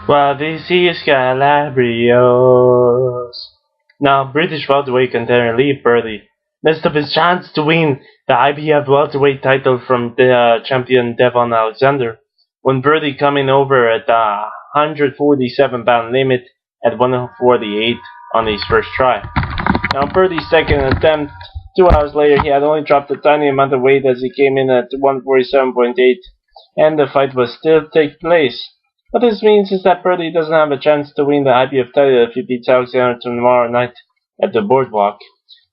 Well, this is Calabrios. Now, British welterweight contender Lee Purdy missed up his chance to win the IBF welterweight title from the champion Devon Alexander when Purdy coming over at the 147-pound limit at 148 on his first try. Now, Purdy's second attempt, 2 hours later, he had only dropped a tiny amount of weight as he came in at 147.8, and the fight was still take place. What this means is that Purdy doesn't have a chance to win the IBF title if he beats Alexander tomorrow night at the Boardwalk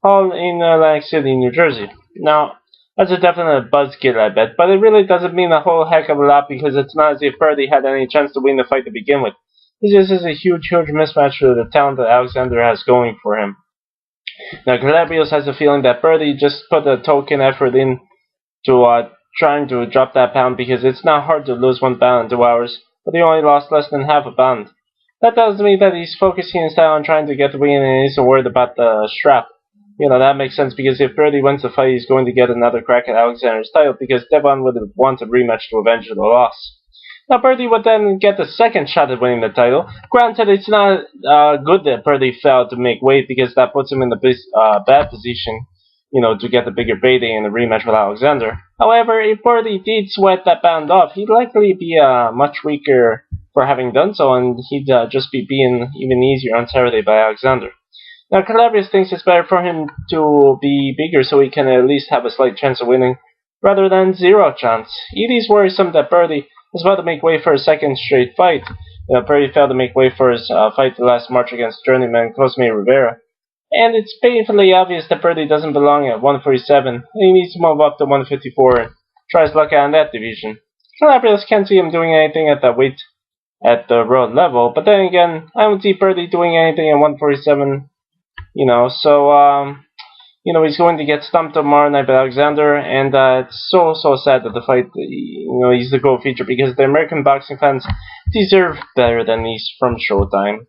Hall in Atlantic City, New Jersey. Now, that's a definite buzzkill, I bet, but it really doesn't mean a whole heck of a lot because it's not as if Purdy had any chance to win the fight to begin with. This just is a huge mismatch for the talent that Alexander has going for him. Now, Calabrios has a feeling that Purdy just put a token effort in to trying to drop that pound because it's not hard to lose 1 pound in 2 hours, but he only lost less than half a pound. That tells me that he's focusing instead on trying to get the win and isn't worried about the strap. That makes sense because if Purdy wins the fight, he's going to get another crack at Alexander's title because Devon would want a rematch to avenge the loss. Now, Purdy would then get the second shot at winning the title. Granted, it's not good that Purdy failed to make weight because that puts him in the bad position, to get the bigger payday in the rematch with Alexander. However, if Purdy did sweat that pound off, he'd likely be much weaker for having done so, and he'd just be being even easier on Saturday by Alexander. Now, Calabrios thinks it's better for him to be bigger so he can at least have a slight chance of winning, rather than zero chance. It is worrisome that Purdy is about to make way for a second straight fight. Purdy failed to make way for his fight last March against journeyman Cosme Rivera. And it's painfully obvious that Purdy doesn't belong at 147, and he needs to move up to 154 and try his luck on that division. Calabrios can't see him doing anything at that weight at the road level, but then again, I don't see Purdy doing anything at 147, he's going to get stumped tomorrow night by Alexander, and it's so sad that the fight, he's the gold feature because the American boxing fans deserve better than these from Showtime.